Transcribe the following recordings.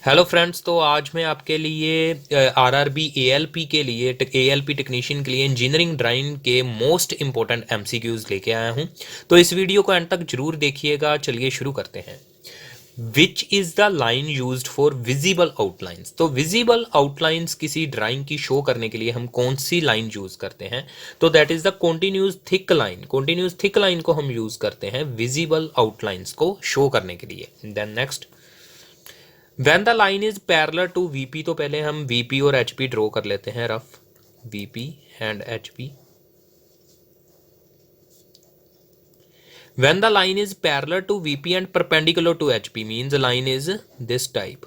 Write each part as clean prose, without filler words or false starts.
Hello friends, तो आज मैं आपके लिए आरआरबी एएलपी के लिए एएलपी टेक्नीशियन के लिए इंजीनियरिंग ड्राइंग के मोस्ट इंपॉर्टेंट एमसीक्यूज लेके आया हूं। तो इस वीडियो को एंड तक जरूर देखिएगा। चलिए शुरू करते हैं। Which is the line used for visible outlines. तो विजिबल आउटलाइंस किसी ड्राइंग की शो करने के लिए हम कौन सी लाइन यूज करते हैं? तो that is the continuous thick line. Continuous thick line को हम यूज करते हैं विजिबल आउटलाइंस को शो करने के लिए। Then next, when the line is parallel to VP. तो पहले हम वीपी और एचपी ड्रॉ कर लेते हैं rough. VP and HP. When the line is parallel to VP and perpendicular to HP means line is this type.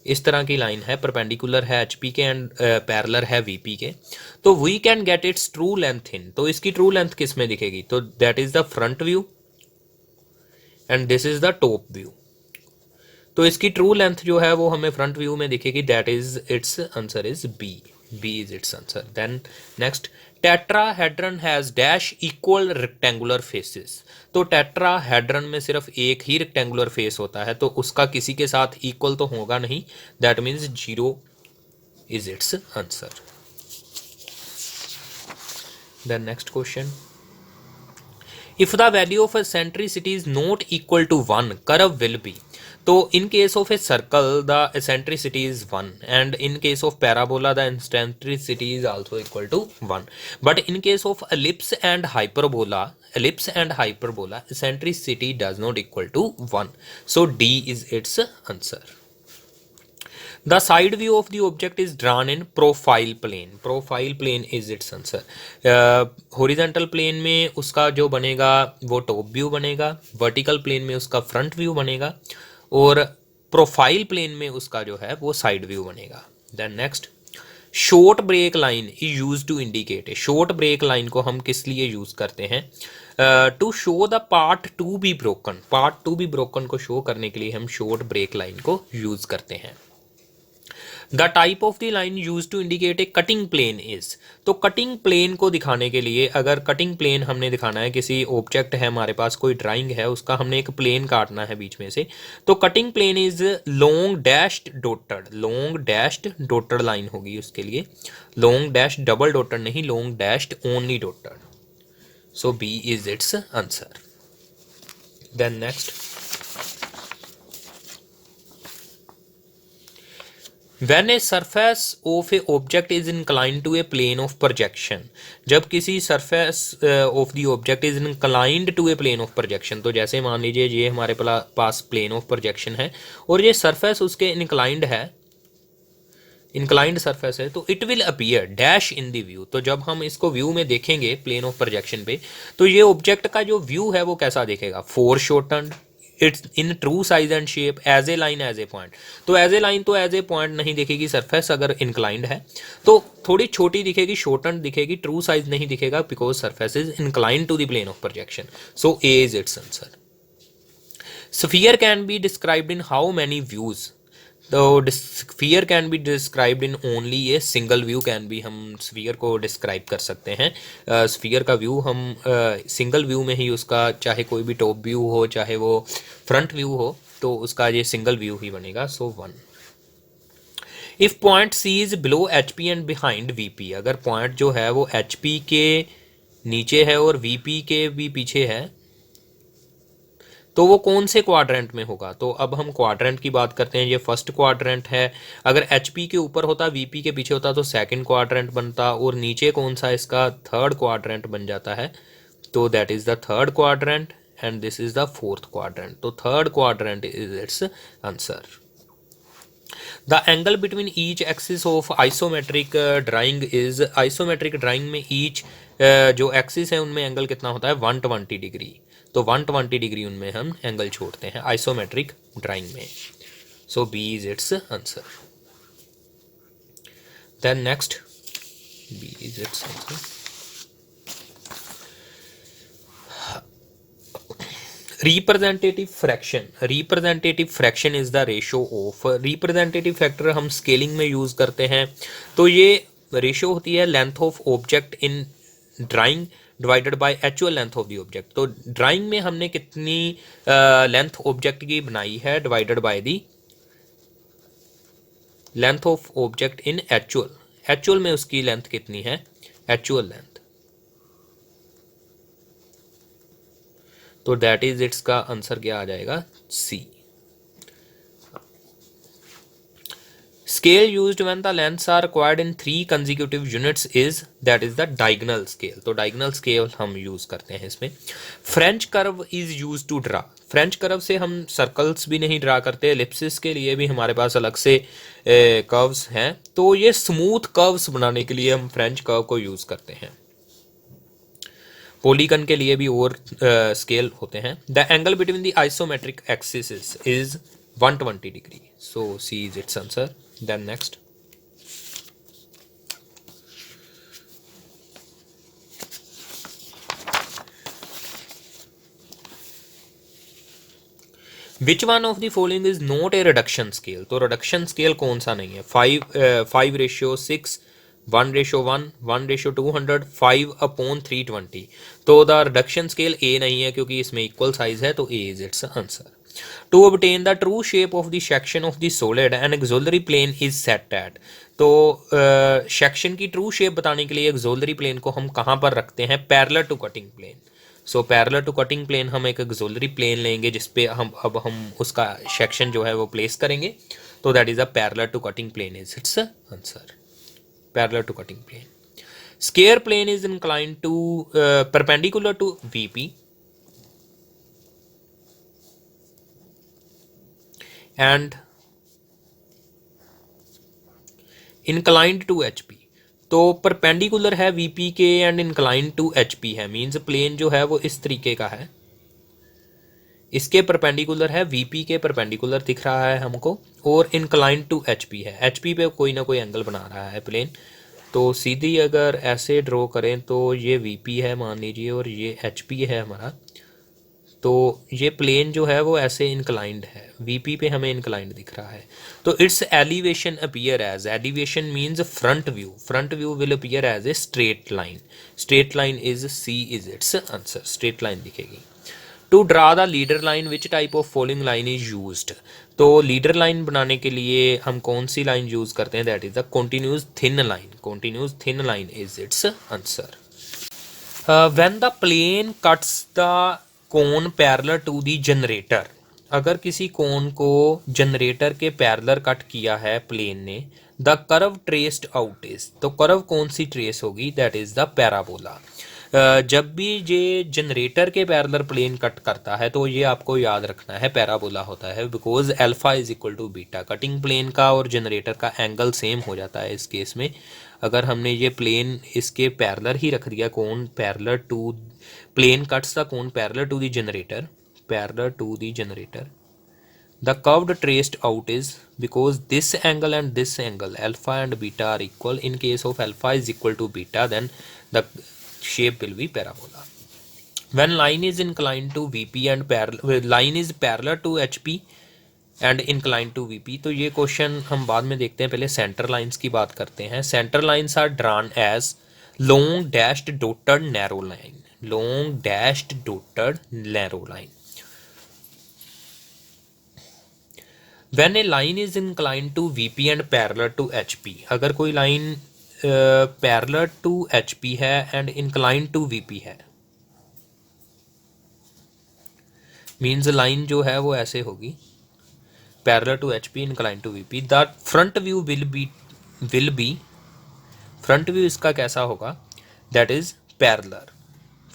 इस तरह की लाइन है, परपेंडिकुलर है एचपी के एंड पैरेलल है वीपी के। तो we can get its true length in. तो इसकी ट्रू लेंथ किस में दिखेगी? तो that is the front view and this is the top view. तो इसकी ट्रू लेंथ जो है वो हमें फ्रंट व्यू में दिखेगी। That is its answer is B. B is its answer. Then next, tetrahedron has dash equal rectangular faces. तो tetrahedron में सिर्फ एक ही रेक्टेंगुलर फेस होता है, तो उसका किसी के साथ इक्वल तो होगा नहीं। That means 0 is its answer. Then next question, if the value of eccentricity is not equal to 1, curve will be. तो in case of a circle the eccentricity is 1 and in case of parabola the eccentricity is also equal to 1, but in case of ellipse and hyperbola eccentricity does not equal to 1, so D is its answer. The side view of the object is drawn in profile plane. Profile plane is its answer. Horizontal plane में उसका जो बनेगा वो top view बनेगा, vertical plane में उसका front view बनेगा और प्रोफाइल प्लेन में उसका जो है वो साइड व्यू बनेगा। Then next, short break line is use to indicate. Short break line को हम किस लिए यूज करते हैं? To show the part to be broken. Part to be broken को शो करने के लिए हम शॉर्ट ब्रेक लाइन को यूज करते हैं। The type of the line use to indicate a cutting plane is. तो कटिंग प्लेन को दिखाने के लिए, अगर कटिंग प्लेन हमने दिखाना है, किसी ऑब्जेक्ट है हमारे पास, कोई ड्राइंग है, उसका हमने एक प्लेन काटना है बीच में से, तो cutting plane is long dashed dotted. Long dashed dotted line होगी उसके लिए। लॉन्ग डैश डबल डॉटेड नहीं, long dashed only dotted. So B is its answer. Then next, When a surface of a object is inclined to a plane of projection, जब किसी surface of the object is inclined to a plane of projection, तो जैसे मान लीजिए ये हमारे पास plane of projection है और ये surface उसके inclined है, inclined surface है, तो it will appear dash in the view। तो जब हम इसको व्यू में देखेंगे plane of projection पे, तो ये ऑब्जेक्ट का जो व्यू है वो कैसा दिखेगा? foreshortened, it's in true size and shape, as a line, as a point. तो एज ए लाइन तो एज ए पॉइंट नहीं दिखेगी सरफेस अगर इंक्लाइंड है, तो थोड़ी छोटी दिखेगी, शॉर्टन दिखेगी, ट्रू साइज नहीं दिखेगा because surface is inclined to the plane of projection. So A is its answer. Sphere can be described in how many views. तो sphere can be described in only a single view can be. हम sphere को describe कर सकते हैं। Sphere का view हम single view में ही उसका, चाहे कोई भी टॉप व्यू हो चाहे वो फ्रंट व्यू हो, तो उसका ये सिंगल व्यू ही बनेगा। So 1। If point C is below H P and behind V P. अगर पॉइंट जो है वो एच पी के नीचे है और वी पी के भी पीछे है, तो वो कौन से क्वाड्रेंट में होगा? तो अब हम क्वाड्रेंट की बात करते हैं। ये फर्स्ट क्वाड्रेंट है। अगर एचपी के ऊपर होता, वीपी के पीछे होता, तो सेकंड क्वाड्रेंट बनता, और नीचे कौन सा इसका थर्ड क्वाड्रेंट बन जाता है। तो that is the third quadrant and this is the fourth quadrant. तो third quadrant is its answer. The angle between each axis of isometric drawing is. Isometric drawing में ईच जो एक्सिस है उनमें angle कितना होता है? 120 डिग्री। तो 120 degree उनमें हम एंगल छोड़ते हैं आइसोमेट्रिक ड्राइंग में। So B is its answer. Then next, B is its answer. Representative fraction. Representative fraction is the ratio of. Representative factor हम स्केलिंग में यूज करते हैं। तो ये रेशो होती है length of object in drawing divided by actual length of the object. तो drawing में हमने कितनी लेंथ ऑब्जेक्ट की बनाई है divided by the length of object in actual, actual में उसकी लेंथ कितनी है, एक्चुअल लेंथ, तो दैट इज इट्स का आंसर क्या आ जाएगा, C. Scale used when the lengths are required in 3 consecutive units is, that is the diagonal scale, तो डायगोनल स्केल हम यूज करते हैं इसमें। French curve is use to draw, French curve से हम सर्कल्स भी नहीं ड्रा करते, एलिप्सिस के लिए भी हमारे पास अलग से कर्व्स हैं, तो ये स्मूथ कर्व्स बनाने के लिए हम फ्रेंच कर्व को यूज करते हैं। पॉलीगन के लिए भी और स्केल होते हैं। The angle between the isometric axis is 120 degree, so C is its answer. Then next, which one of the following is not a reduction scale, तो रिडक्शन स्केल कौन सा नहीं है, 5:6, 1:1, 1:200, 5/320, तो द रिडक्शन स्केल ए नहीं है क्योंकि इसमें इक्वल साइज है, तो A is its answer. To obtain the true shape of the section of the solid and auxiliary plane is set at, तो सेक्शन की ट्रू शेप बताने के लिए एक्सोलरी प्लेन को हम कहाँ पर रखते हैं, parallel to cutting plane. So parallel to cutting plane हम एक एक्सोलरी प्लेन लेंगे जिसपे हम उसका सेक्शन जो है वो प्लेस करेंगे, तो that is a parallel to cutting plane is its answer, parallel to cutting plane. Square plane is inclined to perpendicular to VP and inclined to HP, तो परपेंडिकुलर है VP के एंड इंक्लाइंड टू HP है, means plane जो है वो इस तरीके का है, इसके परपेंडिकुलर है, VP के परपेंडिकुलर दिख रहा है हमको, और इंक्लाइंड टू HP है, HP पे कोई ना कोई एंगल बना रहा है प्लेन, तो सीधी अगर ऐसे ड्रॉ करें तो ये VP है मान लीजिए और ये HP है हमारा, तो ये प्लेन जो है वो ऐसे इंक्लाइंड है, VP पे हमें इंक्लाइंड दिख रहा है, तो its elevation appear as, elevation means front view, front view will appear as a straight line, straight line is C is its answer, straight line दिखेगी। To draw the leader line which type of following line is used, तो leader line बनाने के लिए हम कौन सी line use करते हैं, that is the continuous thin line, continuous thin line is its answer. When the plane cuts the cone parallel to the generator, अगर किसी कोन को जनरेटर के पैरेलल कट किया है प्लेन ने, the curve traced out is, तो curve कौन सी trace होगी, दैट इज द पैराबोला। जब भी ये जनरेटर के पैरेलल प्लेन कट करता है तो ये आपको याद रखना है पैराबोला होता है, because alpha is equal to beta, cutting plane का और जनरेटर का एंगल सेम हो जाता है इस केस में। अगर हमने ये प्लेन इसके पैरेलल ही रख दिया, cone parallel to plane cuts the cone parallel to the generator, parallel to the generator, the curved traced out is because this angle and this angle alpha and beta are equal. In case of alpha is equal to beta, then the shape will be parabola. When line is inclined to VP and line is parallel to HP and inclined to VP, तो ये question हम बाद में देखते हैं, पहले centre lines की बात करते हैं। Centre lines are drawn as long dashed dotted narrow line, long dashed dotted narrow line. When a line is inclined to VP and parallel to HP, अगर कोई लाइन पैरेलल टू HP है and inclined to VP है, means line जो है वो ऐसे होगी, parallel to HP inclined to VP, the front view will be front view इसका कैसा होगा, that is parallel,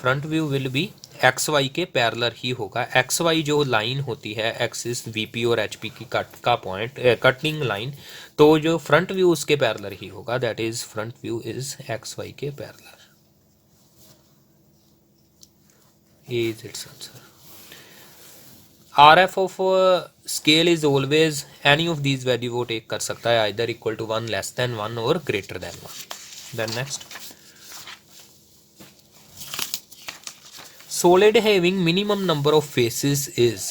front view will be XY के पैरेलल ही होगा। XY जो लाइन होती है एक्सिस VP और HP की कट का पॉइंट कटिंग लाइन, तो जो फ्रंट व्यू उसके पैरेलल ही होगा, that is front view is XY के parallel, is its answer. RF of scale is always any of these value वो टेक कर सकता है, either equal to 1, less than 1 और greater than 1। Then next, solid having minimum number of faces is,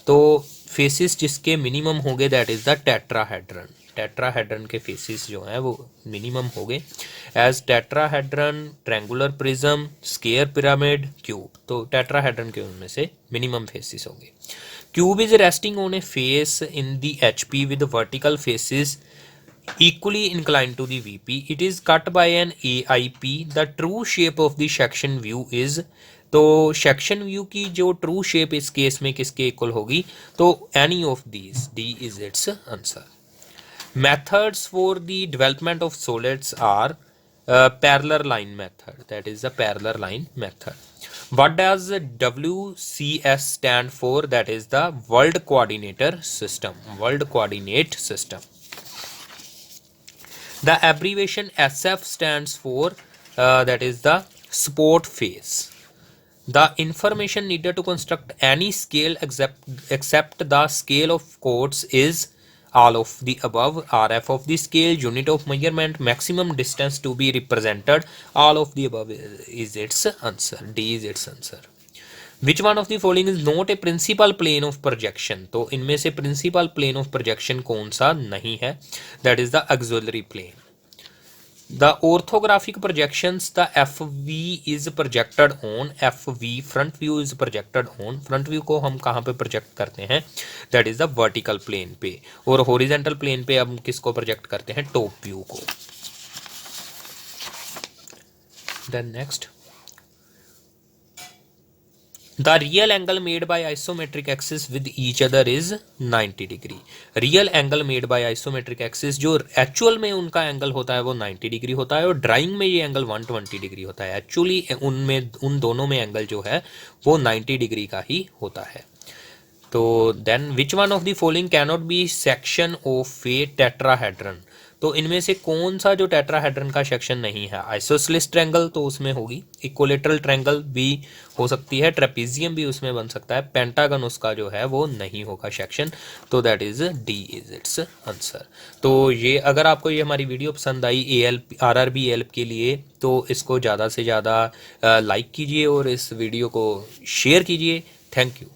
तो faces जिसके minimum होंगे that is the tetrahedron, tetrahedron के faces जो हैं वो मिनिमम होंगे, as tetrahedron, triangular prism, square pyramid, cube, तो टेट्राहेड्रन के उनमें से मिनिमम फेसेस होंगे। Cube is resting on A face in the HP with vertical faces equally inclined to the VP. It is cut by an AIP. The true shape of the section view is, तो section view की जो true shape इस case में किसके equal होगी, तो any of these, D is its answer. Methods for the development of solids are parallel line method, that is the parallel line method. What does WCS stand for? That is the World Coordinator System. World Coordinate System. The abbreviation SF stands for that is the support phase. The information needed to construct any scale except the scale of chords is all of the above. RF of the scale, unit of measurement, maximum distance to be represented, all of the above is its answer. D is its answer. Which one of the following is not a principal plane of projection? तो इनमें से principal plane of projection कौन सा नहीं है? That is the auxiliary plane. The orthographic projections, the FV is projected on, FV front view is projected on. front view को हम कहाँ पे प्रोजेक्ट करते हैं? That is the vertical plane पे. और horizontal plane पे हम किसको प्रोजेक्ट करते हैं? टॉप व्यू को. Then next, the real angle made by isometric axis with each other is 90 degree. Real angle made by isometric axis, जो एक्चुअल में उनका एंगल होता है वो 90 डिग्री होता है, और ड्राइंग में ये एंगल 120 डिग्री होता है. एक्चुअली उन दोनों में एंगल जो है वो 90 डिग्री का ही होता है. तो then which one of the following can not be section of a tetrahedron? तो इनमें से कौन सा जो टेट्राहेड्रन का सेक्शन नहीं है? आइसोसेलेस ट्रायंगल तो उसमें होगी, इक्विलेटरल ट्रायंगल भी हो सकती है, ट्रेपीजियम भी उसमें बन सकता है, पेंटागन उसका जो है वो नहीं होगा सेक्शन. तो that is D is its answer. तो ये अगर आपको ये हमारी वीडियो पसंद आई ALP RRB ALP के लिए, तो इसको ज़्यादा से ज़्यादा लाइक कीजिए और इस वीडियो को शेयर कीजिए. Thank you.